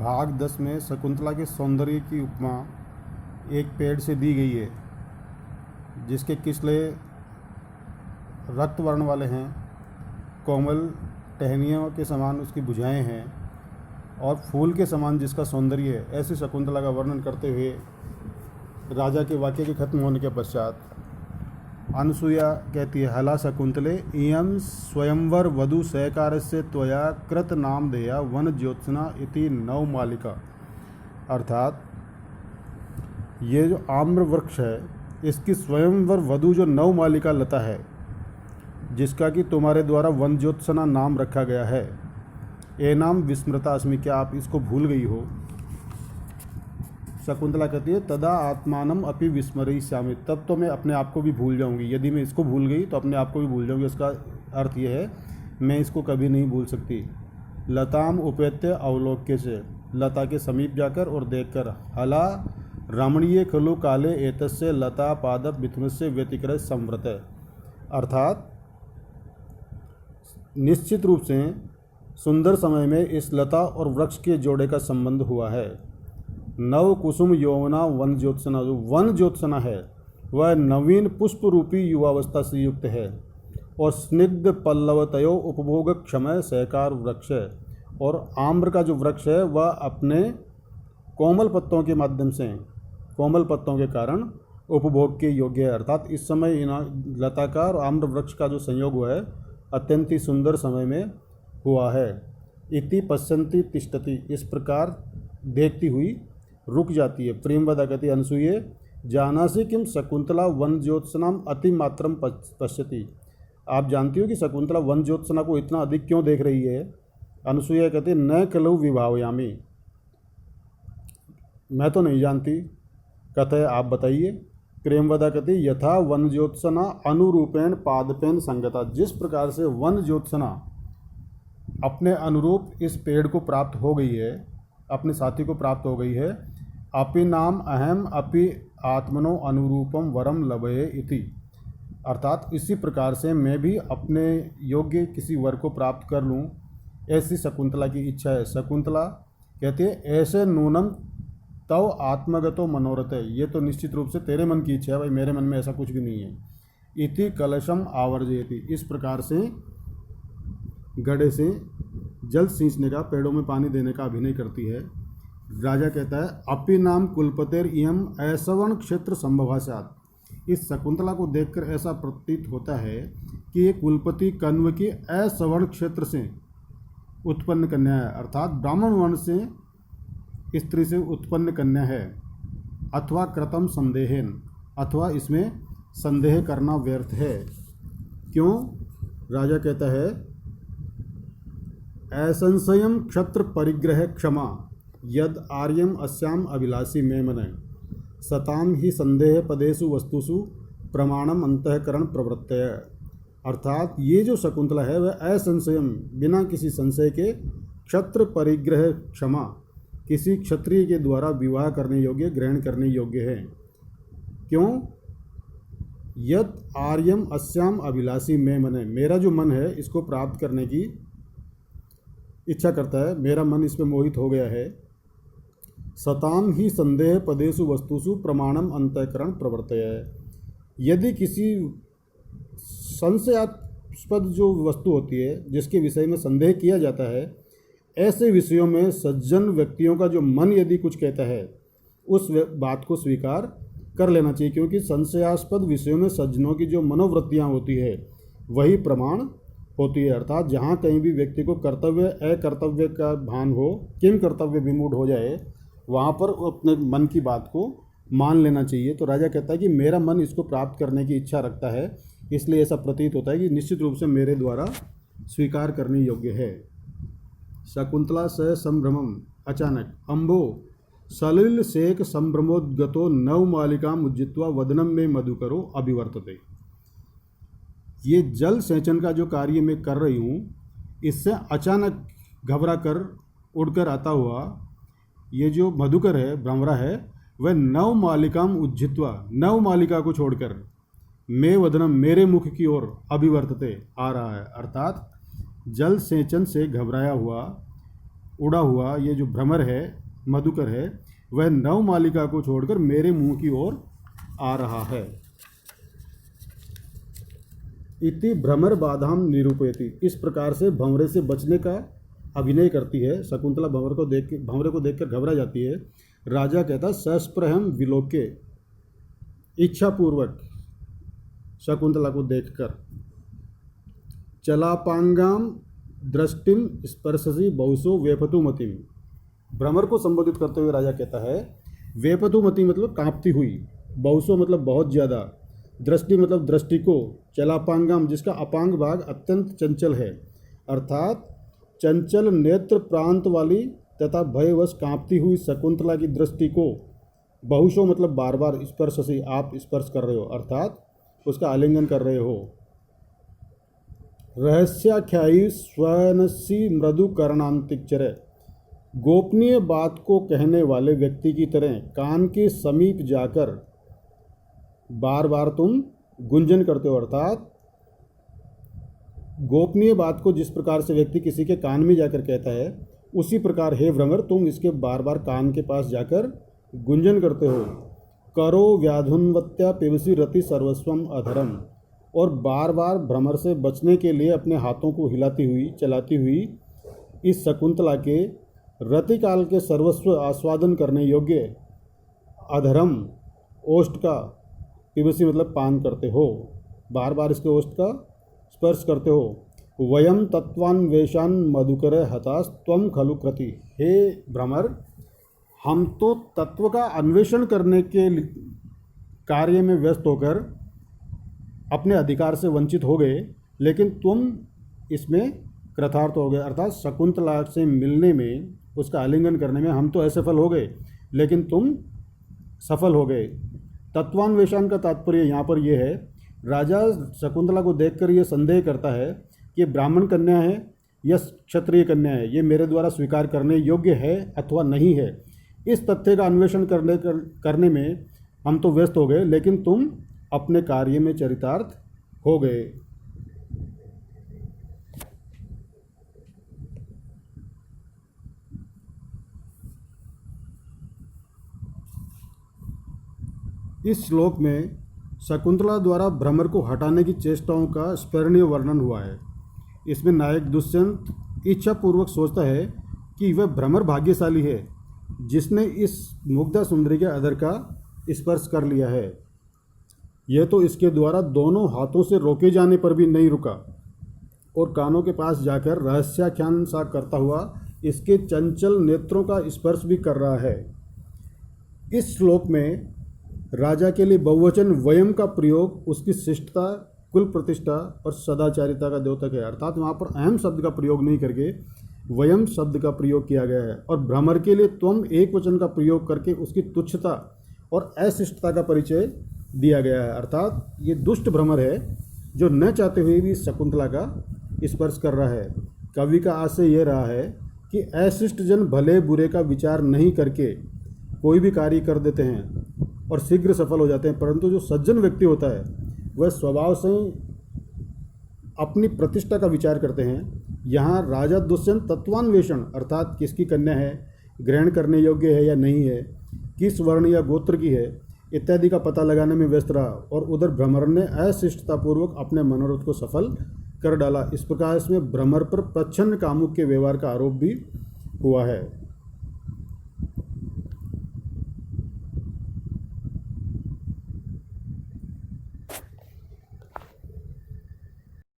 भाग 10 में शकुंतला के सौंदर्य की उपमा एक पेड़ से दी गई है जिसके किस्ले रक्त वर्ण वाले हैं, कोमल टहनियों के समान उसकी भुजाएं हैं और फूल के समान जिसका सौंदर्य है। ऐसी शकुंतला का वर्णन करते हुए राजा के वाक्य के खत्म होने के पश्चात अनुसूया कहती है, हला शकुंतले इयं स्वयंवर वधु सहकारस्य त्वया कृत नामधेया वन ज्योत्सना इति नवमालिका। अर्थात ये जो आम्र वृक्ष है इसकी स्वयंवर वधु जो नवमालिका लता है जिसका कि तुम्हारे द्वारा वन ज्योत्सना नाम रखा गया है, ए नाम विस्मृता अस्मि, क्या आप इसको भूल गई हो। शकुंतला कहती है, तदा आत्मानम अपि विस्मरिष्यामि, तब तो मैं अपने आप को भी भूल जाऊंगी। यदि मैं इसको भूल गई तो अपने आप को भी भूल जाऊंगी। उसका अर्थ यह है मैं इसको कभी नहीं भूल सकती। लताम उपेत्य अवलोक्य से, लता के समीप जाकर और देखकर, हला रमणीय खलु काले एतस्य लता पादप मिथुनस्य व्यतिक्रय संव्रत। अर्थात निश्चित रूप से सुंदर समय में इस लता और वृक्ष के जोड़े का संबंध हुआ है। नव कुसुम यौवना वन ज्योत्सना, जो वन ज्योत्सना है वह नवीन पुष्प रूपी युवावस्था से युक्त है और स्निग्ध पल्लवतयो उपभोग क्षमय सहकार वृक्ष है। और आम्र का जो वृक्ष है वह अपने कोमल पत्तों के माध्यम से, कोमल पत्तों के कारण उपभोग के योग्य है। अर्थात इस समय लता का और आम्र वृक्ष का जो संयोग हुआ है अत्यंत ही सुंदर समय में हुआ है। इति पश्यन्ति तिष्ठति, इस प्रकार देखती हुई रुक जाती है। प्रेमवदा कहती अनुसूये जानासि किम शकुंतला वन ज्योत्सनाम अतिमात्रम पश्यति। आप जानती हो कि शकुंतला वन ज्योत्सना को इतना अधिक क्यों देख रही है। अनुसूया कहती न कलौ विभावयामि, मैं तो नहीं जानती। कथय आप बताइए। प्रेमवदा कहती यथा वन ज्योत्सना अनुरूपेण पादपेन संगता, जिस प्रकार से वन ज्योत्सना अपने अनुरूप इस पेड़ को प्राप्त हो गई है, अपने साथी को प्राप्त हो गई है, अपि नाम अहम अपि आत्मनो अनुरूपम वरम लभये इति। अर्थात इसी प्रकार से मैं भी अपने योग्य किसी वर को प्राप्त कर लूँ, ऐसी शकुंतला की इच्छा है। शकुंतला कहती है ऐसे नूनम तव आत्मगतो मनोरथ है, ये तो निश्चित रूप से तेरे मन की इच्छा है भाई, मेरे मन में ऐसा कुछ भी नहीं है। इति कलशम आवर्जयति, इस प्रकार से गड्ढे से जल सींचने का, पेड़ों में पानी देने का अभिनय करती है। राजा कहता है अपि नाम कुलपतेर इयम ऐसवर्ण क्षेत्र संभवासात। इस शकुंतला को देखकर ऐसा प्रतीत होता है कि ये कुलपति कण्व की असवर्ण क्षेत्र से उत्पन्न कन्या है, अर्थात ब्राह्मण वर्ण से स्त्री से उत्पन्न कन्या है। अथवा कृतम संदेहेन, अथवा इसमें संदेह करना व्यर्थ है। क्यों। राजा कहता है असंशयम क्षत्र परिग्रह क्षमा यद आर्यम अस्याम अभिलाषी में मन, सताम ही संदेह पदेषु वस्तुषु प्रमाणम अंतःकरण प्रवृत्तय। अर्थात ये जो शकुंतला है वह असंशयम, बिना किसी संशय के, क्षत्र परिग्रह क्षमा, किसी क्षत्रिय के द्वारा विवाह करने योग्य, ग्रहण करने योग्य है। क्यों। यद आर्यम अस्याम अभिलाषी में मन, मेरा जो मन है इसको प्राप्त करने की इच्छा करता है, मेरा मन इसमें मोहित हो गया है। सताम ही संदेह पदेषु वस्तुषु प्रमाणम अंतःकरण प्रवर्तय। यदि किसी संशयास्पद जो वस्तु होती है जिसके विषय में संदेह किया जाता है, ऐसे विषयों में सज्जन व्यक्तियों का जो मन यदि कुछ कहता है उस बात को स्वीकार कर लेना चाहिए, क्योंकि संशयास्पद विषयों में सज्जनों की जो मनोवृत्तियाँ होती है वही प्रमाण होती है। अर्थात जहाँ कहीं भी व्यक्ति को कर्तव्य अकर्तव्य का भान हो, किम कर्तव्य विमूढ़ हो जाए, वहाँ पर अपने मन की बात को मान लेना चाहिए। तो राजा कहता है कि मेरा मन इसको प्राप्त करने की इच्छा रखता है, इसलिए ऐसा प्रतीत होता है कि निश्चित रूप से मेरे द्वारा स्वीकार करने योग्य है। शकुंतला स संभ्रमम, अचानक अम्बो सलिल शेख संभ्रमोद्गतो नवमालिका उज्जित्वा वदनम में मधुकरो अभिवर्तते। ये जल सेचन का जो कार्य मैं कर रही हूँ, इससे अचानक घबरा कर उड़कर आता हुआ ये जो मधुकर है, भ्रमरा है, वह नवमालिकाम उज्जित्वा, नवमालिका को छोड़कर मे वदनम, मेरे मुख की ओर अभिवर्तते, आ रहा है। अर्थात जल सेचन से घबराया हुआ उड़ा हुआ ये जो भ्रमर है, मधुकर है, वह नवमालिका को छोड़कर मेरे मुंह की ओर आ रहा है। इति भ्रमर बाधाम निरूपयति। इस प्रकार से भंवरे से बचने का अभिनय करती है शकुंतला। भंवरे को देखकर घबरा जाती है। राजा कहता सस्प्रहम विलोके, इच्छापूर्वक शकुंतला को देखकर, चलापांगाम दृष्टिम स्पर्शसी बहुसो वेपतुमतिम। भ्रमर को संबोधित करते हुए राजा कहता है वेपतुमति मतलब कांपती हुई, बहुसो मतलब बहुत ज़्यादा, दृष्टि मतलब दृष्टि को, चलापांगम जिसका अपांग भाग अत्यंत चंचल है, अर्थात चंचल नेत्र प्रांत वाली तथा भयवश कांपती हुई शकुंतला की दृष्टि को, बहुशो मतलब बार बार, स्पर्श से आप स्पर्श कर रहे हो अर्थात उसका आलिंगन कर रहे हो। रहस्याख्यायी स्वनसी मृदु करणांतिक्चर, गोपनीय बात को कहने वाले व्यक्ति की तरह कान के समीप जाकर बार बार तुम गुंजन करते हो, अर्थात गोपनीय बात को जिस प्रकार से व्यक्ति किसी के कान में जाकर कहता है, उसी प्रकार हे भ्रमर तुम इसके बार बार कान के पास जाकर गुंजन करते हो। करो व्याधुन्वत्या पिबसी रति सर्वस्वम अधरम, और बार बार भ्रमर से बचने के लिए अपने हाथों को हिलाती हुई चलाती हुई इस शकुंतला के रतिकाल के सर्वस्व आस्वादन करने योग्य अधरम ओष्ठ का, पिबसी मतलब पान करते हो, बार बार इसके ओष्ठ का स्पर्श करते हो। वयम तत्वान्वेषान मधुकर हतास त्वम खलु कृति। हे भ्रमर, हम तो तत्व का अन्वेषण करने के कार्य में व्यस्त होकर अपने अधिकार से वंचित हो गए, लेकिन तुम इसमें कृतार्थ हो गए, अर्थात शकुंतला से मिलने में, उसका आलिंगन करने में हम तो असफल हो गए लेकिन तुम सफल हो गए। तत्वान्वेषण का तात्पर्य यहाँ पर यह है, राजा शकुंतला को देखकर यह संदेह करता है कि ब्राह्मण कन्या है या क्षत्रिय कन्या है, ये मेरे द्वारा स्वीकार करने योग्य है अथवा नहीं है। इस तथ्य का अन्वेषण करने में हम तो व्यस्त हो गए, लेकिन तुम अपने कार्य में चरितार्थ हो गए। इस श्लोक में शकुंतला द्वारा भ्रमर को हटाने की चेष्टाओं का स्मरणीय वर्णन हुआ है। इसमें नायक दुष्यंत इच्छापूर्वक सोचता है कि वह भ्रमर भाग्यशाली है जिसने इस मुग्धा सुंदरी के अधर का स्पर्श कर लिया है। यह तो इसके द्वारा दोनों हाथों से रोके जाने पर भी नहीं रुका और कानों के पास जाकर रहस्याख्यान सा करता हुआ इसके चंचल नेत्रों का स्पर्श भी कर रहा है। इस श्लोक में राजा के लिए बहुवचन वयम का प्रयोग उसकी शिष्टता, कुल प्रतिष्ठा और सदाचारिता का द्योतक है, अर्थात वहाँ पर अहम शब्द का प्रयोग नहीं करके वयम शब्द का प्रयोग किया गया है। और भ्रमर के लिए त्वम एक वचन का प्रयोग करके उसकी तुच्छता और अशिष्टता का परिचय दिया गया है, अर्थात ये दुष्ट भ्रमर है जो न चाहते हुए भी शकुंतला का स्पर्श कर रहा है। कवि का आशय यह रहा है कि अशिष्ट जन भले बुरे का विचार नहीं करके कोई भी कार्य कर देते हैं और शीघ्र सफल हो जाते हैं, परंतु जो सज्जन व्यक्ति होता है वह स्वभाव से अपनी प्रतिष्ठा का विचार करते हैं। यहाँ राजा दुष्यंत तत्वान्वेषण अर्थात किसकी कन्या है, ग्रहण करने योग्य है या नहीं है, किस वर्ण या गोत्र की है इत्यादि का पता लगाने में व्यस्त रहा, और उधर भ्रमर ने अशिष्टतापूर्वक अपने मनोरथ को सफल कर डाला। इस प्रकार इसमें भ्रमर पर प्रच्छन्न कामुक के व्यवहार का आरोप भी हुआ है।